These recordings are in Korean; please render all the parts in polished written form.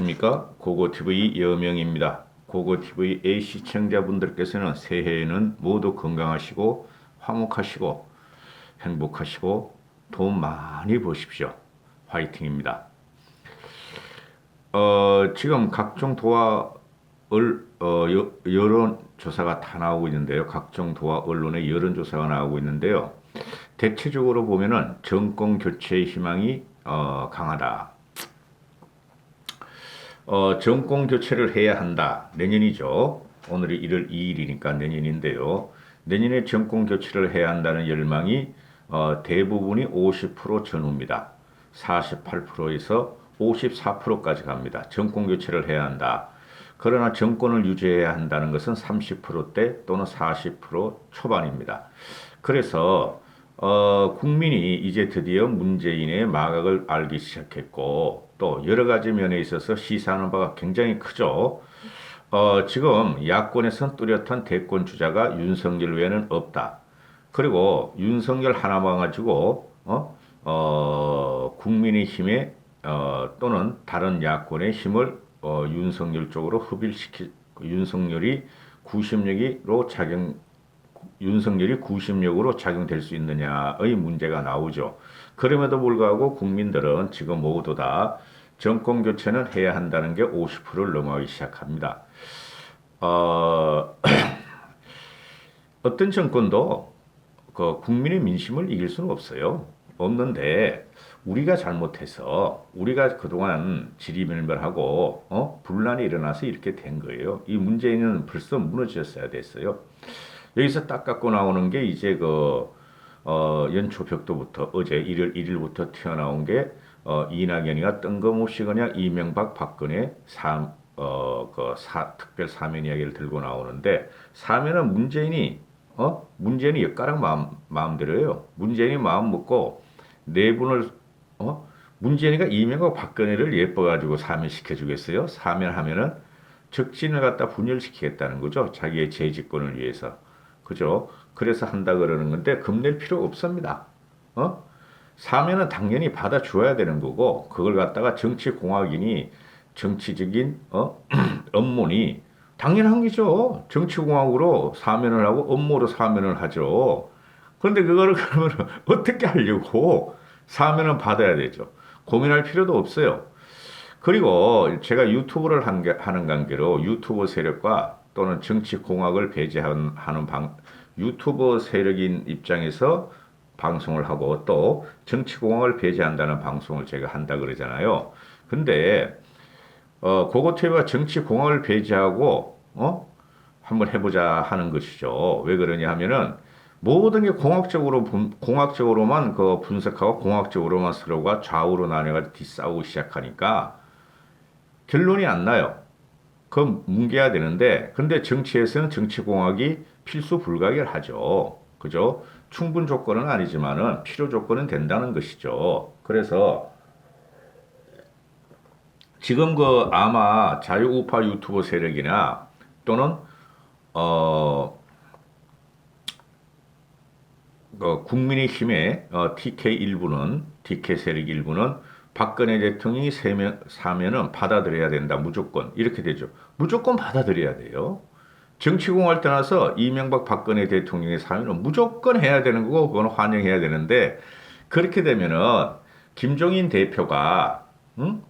안녕하십니까. 고고TV 여명입니다. 고고TV A 시청자분들께서는 새해에는 모두 건강하시고 화목하시고 행복하시고 돈 많이 버십시오. 화이팅입니다. 지금 각종 여론조사가 다 나오고 있는데요. 각종 도화 언론의 여론조사가 나오고 있는데요. 대체적으로 보면은 정권 교체의 희망이 강하다. 정권 교체를 해야 한다. 내년이죠. 오늘이 1월 2일이니까 내년인데요. 내년에 정권 교체를 해야 한다는 열망이 대부분이 50% 전후입니다. 48%에서 54%까지 갑니다. 정권 교체를 해야 한다. 그러나 정권을 유지해야 한다는 것은 30%대 또는 40% 초반입니다. 그래서 국민이 이제 드디어 문재인의 마각을 알기 시작했고 또 여러 가지 면에 있어서 시사하는 바가 굉장히 크죠. 지금 야권에선 뚜렷한 대권 주자가 윤석열 외에는 없다. 그리고 윤석열 하나만 가지고 국민의힘에 또는 다른 야권의 힘을 윤석열 쪽으로 윤석열이 구심력으로 작용될 수 있느냐의 문제가 나오죠. 그럼에도 불구하고 국민들은 지금 모두 다 정권 교체는 해야 한다는 게 50%를 넘어가기 시작합니다. 어떤 정권도 그 국민의 민심을 이길 수는 없는데 우리가 잘못해서 우리가 그동안 지리멸멸하고 분란이 일어나서 이렇게 된 거예요. 이 문제는 벌써 무너졌어야 됐어요. 여기서 딱 갖고 나오는 게 이제 연초 벽도부터 어제 1월 1일부터 튀어나온 게 이낙연이가 뜬금없이 그냥 이명박 박근혜 특별 사면 이야기를 들고 나오는데 사면은 문재인이 엿가락 마음대로예요. 문재인이 마음 먹고 네 분을 문재인이가 이명박 박근혜를 예뻐가지고 사면시켜 주겠어요? 사면하면은 적진을 갖다 분열시키겠다는 거죠. 자기의 재집권을 위해서. 그죠? 그래서 한다 그러는 건데 겁낼 필요 없습니다. 사면은 당연히 받아줘야 되는 거고 그걸 갖다가 정치공학인이 정치적인 업무니 당연한 거죠. 정치공학으로 사면을 하고 업무로 사면을 하죠. 그런데 그거를 그러면 어떻게 하려고 사면은 받아야 되죠. 고민할 필요도 없어요. 그리고 제가 유튜브를 하는 관계로 유튜브 세력과 또는 정치공학을 배제하는 유튜버 세력인 입장에서 방송을 하고 또 정치공학을 배제한다는 방송을 제가 한다 그러잖아요. 근데 고고TV가 정치공학을 배제하고 한번 해보자 하는 것이죠. 왜 그러냐 하면은 모든 게 공학적으로만 분석하고 공학적으로만 서로가 좌우로 나뉘어서 뒤싸우기 시작하니까 결론이 안 나요. 그건 뭉개야 되는데, 근데 정치에서는 정치공학이 필수 불가결하죠. 그죠? 충분 조건은 아니지만은 필요 조건은 된다는 것이죠. 그래서 지금 아마 자유우파 유튜버 세력이나 또는 국민의힘의 TK 세력 일부는 박근혜 대통령이 사면은 받아들여야 된다. 무조건. 이렇게 되죠. 무조건 받아들여야 돼요. 정치공학을 떠나서 이명박 박근혜 대통령의 사면은 무조건 해야 되는 거고, 그건 환영해야 되는데, 그렇게 되면은, 김종인 대표가, 응?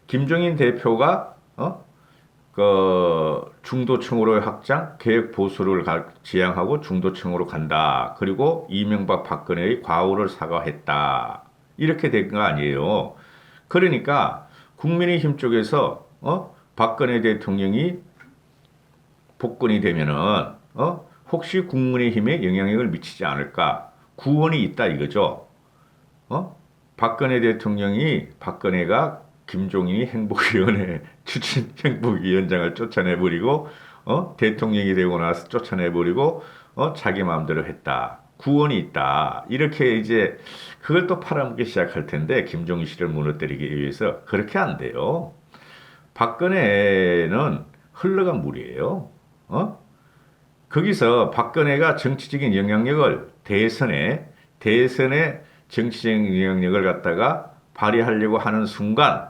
김종인 대표가, 중도층으로의 확장, 계획 보수를 지향하고 중도층으로 간다. 그리고 이명박 박근혜의 과오를 사과했다. 이렇게 된 거 아니에요. 그러니까 국민의힘 쪽에서 박근혜 대통령이 복권이 되면은 혹시 국민의힘에 영향력을 미치지 않을까 구원이 있다 이거죠. 박근혜 박근혜가 김종인이 행복위원장을 쫓아내버리고 대통령이 되고 나서 쫓아내버리고 자기 마음대로 했다. 구원이 있다. 이렇게 이제 그걸 또 팔아먹기 시작할 텐데 김종인 씨를 무너뜨리기 위해서 그렇게 안 돼요. 박근혜는 흘러간 물이에요. 거기서 박근혜가 정치적인 영향력을 대선에 정치적인 영향력을 갖다가 발휘하려고 하는 순간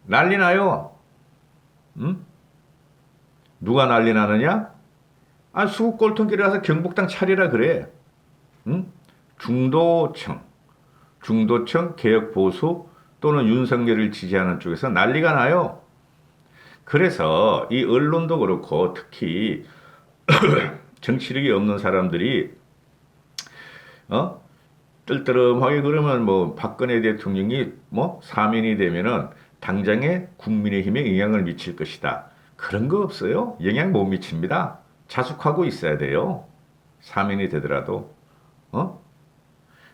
난리 나요. 응? 누가 난리 나느냐? 아, 수국 꼴통길에 가서 경북당 차리라 그래. 응? 중도층, 중도층 개혁 보수 또는 윤석열을 지지하는 쪽에서 난리가 나요. 그래서 이 언론도 그렇고 특히 정치력이 없는 사람들이 어? 뜰뜨름하게 그러면 뭐 박근혜 대통령이 뭐 사면이 되면은 당장에 국민의힘에 영향을 미칠 것이다. 그런 거 없어요. 영향 못 미칩니다. 자숙하고 있어야 돼요. 사면이 되더라도. 어?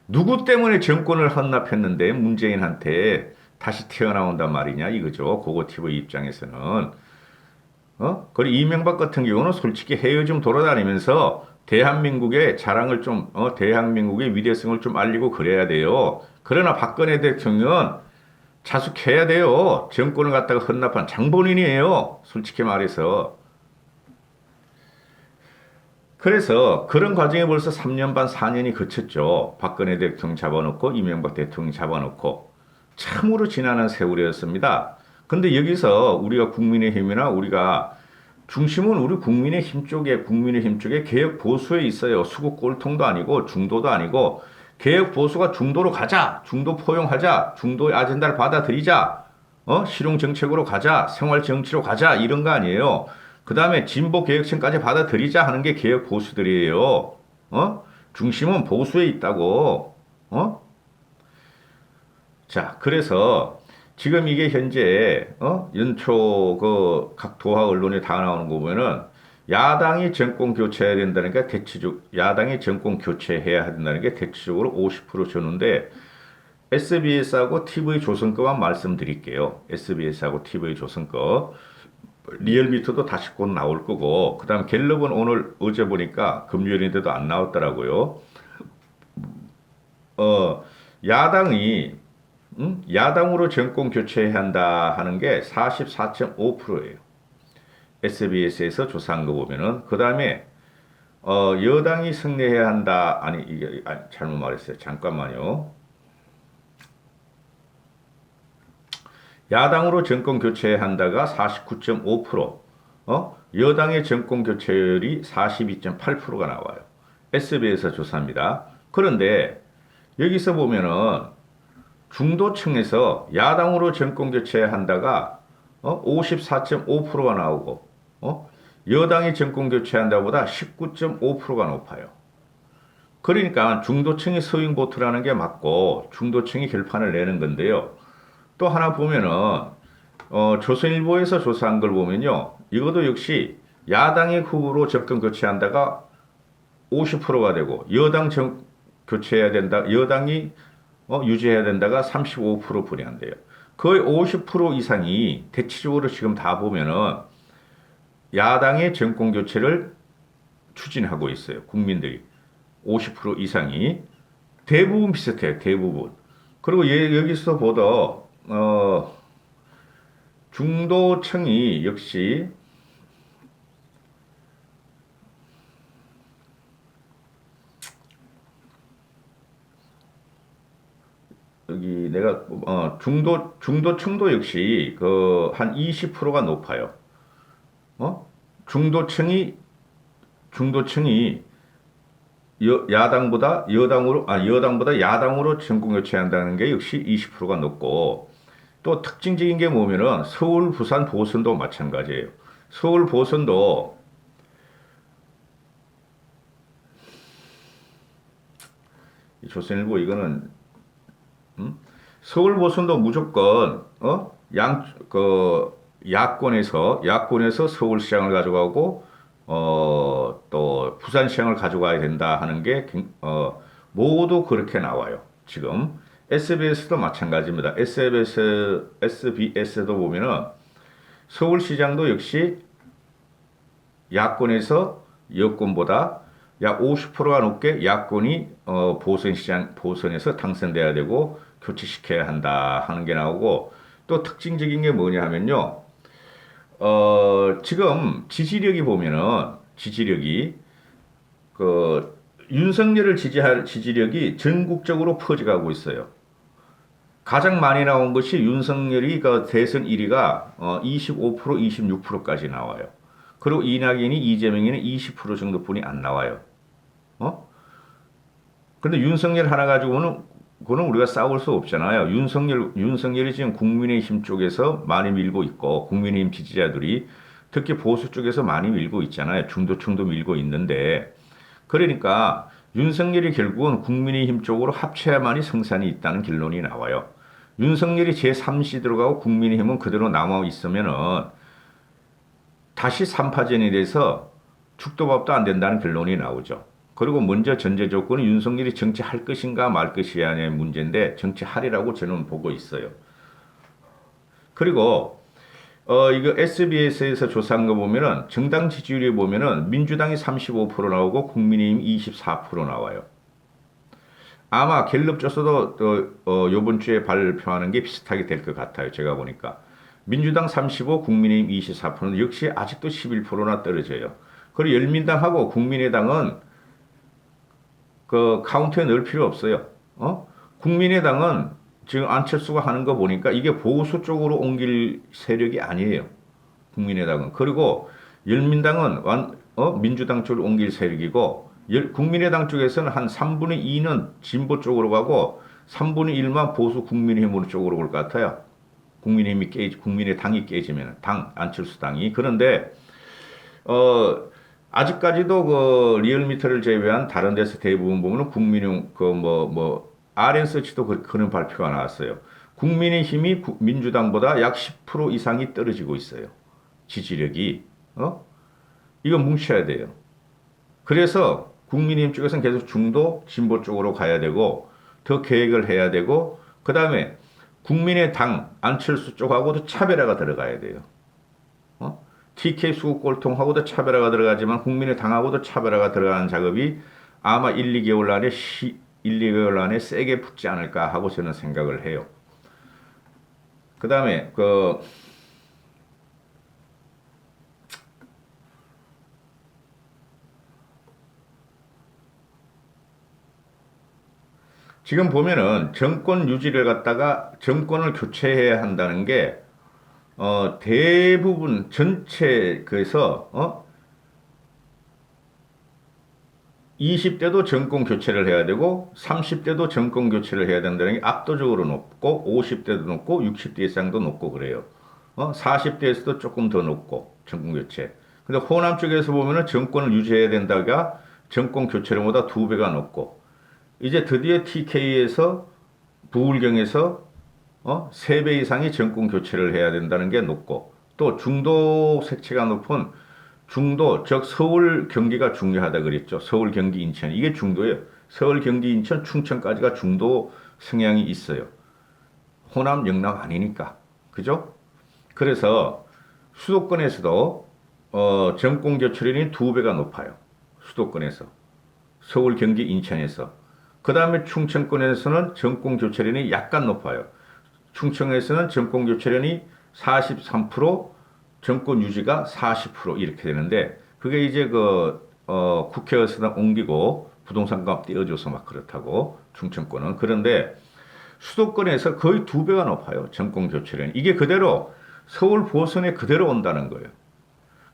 누구 때문에 정권을 헌납했는데 문재인한테 다시 태어나온단 말이냐 이거죠. 고고티브 입장에서는. 그리고 이명박 같은 경우는 솔직히 해외 좀 돌아다니면서 대한민국의 자랑을 좀, 대한민국의 위대성을 좀 알리고 그래야 돼요. 그러나 박근혜 대통령은 자숙해야 돼요. 정권을 갖다가 헌납한 장본인이에요. 솔직히 말해서. 그래서 그런 과정에 벌써 3년 반, 4년이 거쳤죠. 박근혜 대통령 잡아놓고 이명박 대통령 잡아놓고. 참으로 지난한 세월이었습니다. 근데 여기서 우리가 국민의힘이나 우리가 중심은 우리 국민의힘 쪽에 개혁 보수에 있어요. 수국 꼴통도 아니고 중도도 아니고 개혁 보수가 중도로 가자. 중도 포용하자. 중도의 아젠다를 받아들이자. 실용 정책으로 가자. 생활 정치로 가자. 이런 거 아니에요. 그 다음에 진보 개혁층까지 받아들이자 하는 게 개혁 보수들이에요. 중심은 보수에 있다고. 자, 그래서 지금 이게 현재 연초 그 각 도하 언론에 다 나오는 거 보면은 야당이 정권 교체해야 된다는 게 대체적 야당이 정권 교체해야 된다는 게 대체적으로 50% 주는데 SBS하고 TV 조선거만 말씀드릴게요. SBS하고 TV 조선거 리얼미터도 다시 곧 나올 거고 그다음 갤럽은 오늘 어제 보니까 금요일인데도 안 나왔더라고요. 야당이 야당으로 정권 교체해야 한다 하는 게 44.5%예요. SBS에서 조사한 거 보면은 그 다음에 여당이 승리해야 한다. 아니 이게 잘못 말했어요. 잠깐만요. 야당으로 정권 교체해야 한다가 49.5%, 여당의 정권 교체율이 42.8%가 나와요. SBS에서 조사합니다. 그런데 여기서 보면은 중도층에서 야당으로 정권 교체한다가 54.5%가 나오고 여당이 정권 교체한다보다 19.5%가 높아요. 그러니까 중도층이 스윙 보트라는 게 맞고 중도층이 결판을 내는 건데요. 또 하나 보면은 조선일보에서 조사한 걸 보면요. 이것도 역시 야당의 후보로 정권 교체한다가 50%가 되고 교체해야 된다. 여당이 유지해야 된다가 35% 분양돼요. 거의 50% 이상이 대체적으로 지금 다 보면은 야당의 정권 교체를 추진하고 있어요. 국민들이 50% 이상이 대부분 비슷해요. 대부분. 그리고 여기서 보다 중도층이 역시 여기 내가 중도층도 역시 그 한 20%가 높아요. 중도층이 중도층이 여당보다 야당으로 정권 교체한다는 게 역시 20%가 높고 또 특징적인 게 뭐냐면은 서울, 부산, 보선도 마찬가지예요. 서울, 보선도 조선일보 이거는 서울, 보선도 무조건 야권에서 서울시장을 가져가고 또 부산시장을 가져가야 된다 하는 게 모두 그렇게 나와요. 지금 SBS도 마찬가지입니다. SBS도 보면은 서울시장도 역시 야권에서 여권보다 약 50%가 높게 야권이 보선에서 당선돼야 되고 교체시켜야 한다 하는 게 나오고 또 특징적인 게 뭐냐 하면요. 지금 지지력이 보면은 지지력이 그 윤석열을 지지할 지지력이 전국적으로 퍼져가고 있어요. 가장 많이 나온 것이 윤석열이 그 대선 1위가 25%, 26%까지 나와요. 그리고 이낙연이 이재명이는 20% 정도뿐이 안 나와요. 어? 근데 윤석열 하나 가지고는 그거는 우리가 싸울 수 없잖아요. 윤석열이 지금 국민의힘 쪽에서 많이 밀고 있고 국민의힘 지지자들이 특히 보수 쪽에서 많이 밀고 있잖아요. 중도층도 밀고 있는데 그러니까 윤석열이 결국은 국민의힘 쪽으로 합쳐야만이 성산이 있다는 결론이 나와요. 윤석열이 제3시 들어가고 국민의힘은 그대로 남아 있으면은 다시 3파전이 돼서 죽도 밥도 안 된다는 결론이 나오죠. 그리고 먼저 전제 조건은 윤석열이 정치할 것인가 말 것이냐의 문제인데 정치하리라고 저는 보고 있어요. 그리고 이거 SBS에서 조사한 거 보면은 정당 지지율이 보면은 민주당이 35% 나오고 국민의힘 24% 나와요. 아마 갤럽조사도 요번 주에 발표하는 게 비슷하게 될 것 같아요. 제가 보니까. 민주당 35, 국민의힘 24%는 역시 아직도 11%나 떨어져요. 그리고 열민당하고 국민의당은 그 카운트에 넣을 필요 없어요. 국민의당은 지금 안철수가 하는 거 보니까 이게 보수 쪽으로 옮길 세력이 아니에요. 국민의당은. 그리고 열민당은 민주당 쪽으로 옮길 세력이고 국민의당 쪽에서는 한 3분의 2는 진보 쪽으로 가고 3분의 1만 보수 국민의힘 쪽으로 올 것 같아요. 국민의당이 깨지면 안철수 당이. 그런데 아직까지도 그 리얼미터를 제외한 다른 데서 대부분 보면은 국민의힘 RN서치도 그런 발표가 나왔어요. 국민의힘이 민주당보다 약 10% 이상이 떨어지고 있어요. 지지력이. 이거 뭉쳐야 돼요. 그래서 국민의힘 쪽에서는 계속 중도 진보 쪽으로 가야 되고 더 계획을 해야 되고 그 다음에 국민의당 안철수 쪽하고도 차별화가 들어가야 돼요. TK 수국 꼴통하고도 차별화가 들어가지만 국민의당하고도 차별화가 들어가는 작업이 아마 1, 2개월 안에 세게 붙지 않을까 하고 저는 생각을 해요. 그 다음에 지금 보면은 정권 유지를 갖다가 정권을 교체해야 한다는 게 대부분 전체 그래서 20대도 정권 교체를 해야 되고 30대도 정권 교체를 해야 된다는 게 압도적으로 높고 50대도 높고 60대 이상도 높고 그래요. 40대에서도 조금 더 높고 정권 교체. 근데 호남 쪽에서 보면은 정권을 유지해야 된다가 정권 교체보다 2배가 높고 이제 드디어 TK에서 부울경에서 3배 이상이 정권 교체를 해야 된다는 게 높고 또 중도 색채가 높은 중도, 즉 서울, 경기가 중요하다 그랬죠. 서울, 경기, 인천. 이게 중도예요. 서울, 경기, 인천, 충청까지가 중도 성향이 있어요. 호남, 영남 아니니까. 그죠? 그래서 수도권에서도 정권 교체율이 2배가 높아요. 수도권에서. 서울, 경기, 인천에서. 그 다음에 충청권에서는 정권 교체율이 약간 높아요. 충청에서는 정권 교체율이 43%, 정권 유지가 40% 이렇게 되는데 그게 이제 국회에서 옮기고 부동산 값 띄워줘서 막 그렇다고 충청권은. 그런데 수도권에서 거의 2배가 높아요. 정권 교체율이. 이게 그대로 서울 보선에 그대로 온다는 거예요.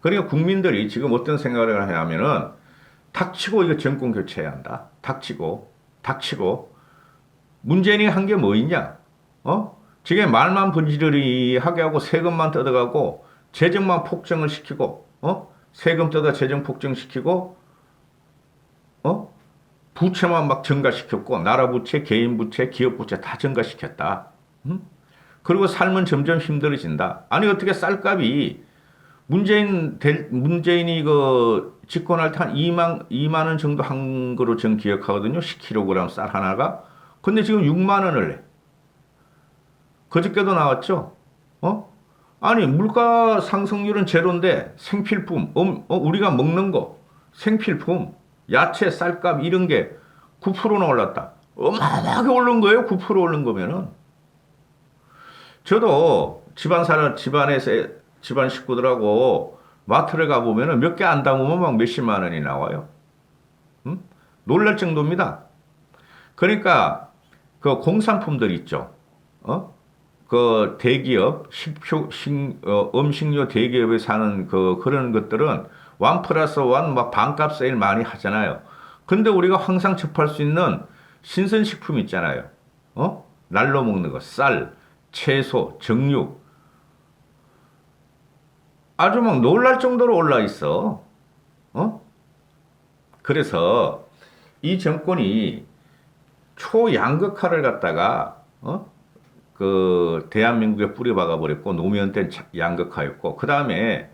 그러니까 국민들이 지금 어떤 생각을 하냐면은 닥치고 이거 정권 교체해야 한다. 닥치고 문재인이 한 게 뭐 있냐? 지금 말만 번지르르 하게 하고 세금만 뜯어가고 재정만 폭정을 시키고 세금 뜯어 재정 폭정시키고 부채만 막 증가시켰고 나라 부채, 개인 부채, 기업 부채 다 증가시켰다. 그리고 삶은 점점 힘들어진다. 아니 어떻게 쌀값이 문재인이 집권할 때 한 2만 원 정도 한 거로 전 기억하거든요. 10kg 쌀 하나가. 근데 지금 6만 원을 내. 그저께도 나왔죠. 아니 물가 상승률은 제로인데 생필품, 우리가 먹는 거, 생필품, 야채, 쌀값 이런 게 9%나 올랐다. 어마어마하게 오른 거예요. 9% 오른 거면은. 저도 집안 식구들하고 마트를 가보면은 몇 개 안 담으면 막 몇십만 원이 나와요. 놀랄 정도입니다. 그러니까 그 공산품들 있죠. 그 대기업, 음식료 대기업에 사는 그런 것들은 1+1 막 반값 세일 많이 하잖아요. 근데 우리가 항상 접할 수 있는 신선식품 있잖아요. 날로 먹는 거, 쌀, 채소, 정육. 아주 막 놀랄 정도로 올라 있어. 어? 그래서 이 정권이 초양극화를 갖다가, 그 대한민국에 뿌려박아 버렸고 노무현 때 양극화였고 그 다음에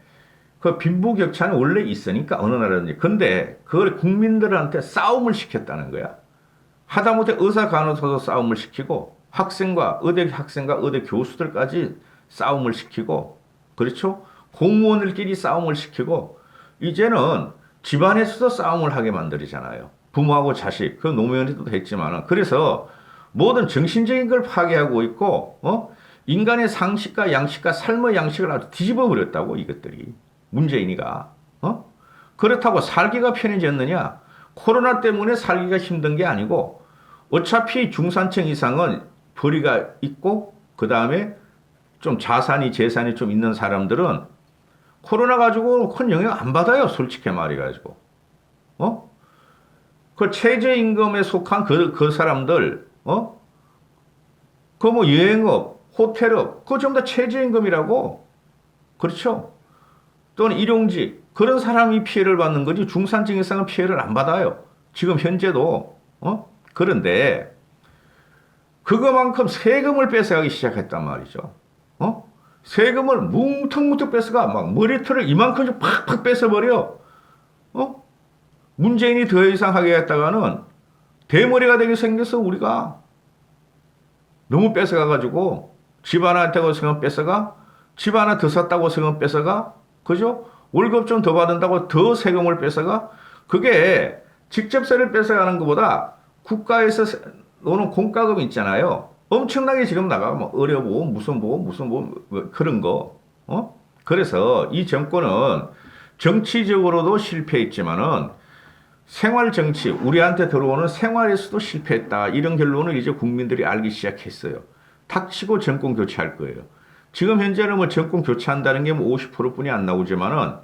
그 빈부격차는 원래 있으니까 어느 나라든지 근데 그걸 국민들한테 싸움을 시켰다는 거야. 하다못해 의사 간호사도 싸움을 시키고 의대 학생과 의대 교수들까지 싸움을 시키고 그렇죠? 공무원들끼리 싸움을 시키고 이제는 집안에서도 싸움을 하게 만들잖아요. 부모하고 자식 그 노무현이도 했지만 그래서 모든 정신적인 걸 파괴하고 있고 인간의 상식과 양식과 삶의 양식을 아주 뒤집어 버렸다고 이것들이 문재인이가 그렇다고 살기가 편해졌느냐? 코로나 때문에 살기가 힘든 게 아니고 어차피 중산층 이상은 벌이가 있고 그 다음에 좀 재산이 좀 있는 사람들은 코로나 가지고 큰 영향 안 받아요. 솔직히 말해가지고 그 최저임금에 속한 그 사람들 그 뭐 여행업, 호텔업 그거 전부 다 최저임금이라고 그렇죠? 또는 일용직 그런 사람이 피해를 받는 거지 중산층 이상은 피해를 안 받아요. 지금 현재도 그런데 그거만큼 세금을 뺏어가기 시작했단 말이죠. 세금을 뭉텅뭉텅 뺏어가 막 머리털을 이만큼씩 팍팍 뺏어버려. 문재인이 더 이상 하게 했다가는 대머리가 되게 생겨서 우리가 너무 뺏어가가지고 집 하나한테 세금 뺏어가 집 하나 더 샀다고 세금 뺏어가 그죠? 월급 좀 더 받는다고 더 세금을 뺏어가 그게 직접세를 뺏어가는 것보다 국가에서 노는 공과금 있잖아요. 엄청나게 지금 나가 뭐 의료보험 무슨 보험 뭐 그런 거 그래서 이 정권은 정치적으로도 실패했지만은 생활 정치 우리한테 들어오는 생활에서도 실패했다 이런 결론을 이제 국민들이 알기 시작했어요. 닥치고 정권 교체할 거예요. 지금 현재는 뭐 정권 교체한다는 게 뭐 50%뿐이 안 나오지만은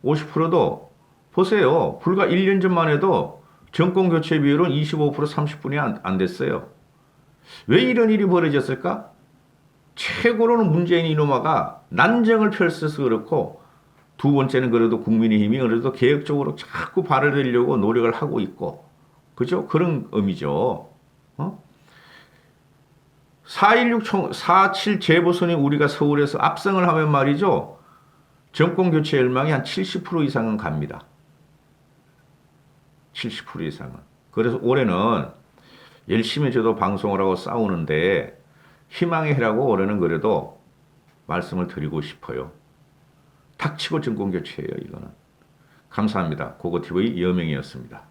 50%도 보세요. 불과 1년 전만 해도 정권 교체 비율은 25% 30분이 안 됐어요. 왜 이런 일이 벌어졌을까? 최고로는 문재인 이놈아가 난정을 펼쳐서 그렇고 두 번째는 그래도 국민의힘이 그래도 개혁적으로 자꾸 발을 들려고 노력을 하고 있고 그죠? 그런 의미죠. 4.7 재보선이 우리가 서울에서 압승을 하면 말이죠. 정권 교체 열망이 한 70% 이상은 갑니다. 70% 이상은. 그래서 올해는 열심히 저도 방송을 하고 싸우는데 희망의 해라고 올해는 그래도 말씀을 드리고 싶어요. 닥치고 정권 교체예요, 이거는. 감사합니다. 고고TV 여명이었습니다.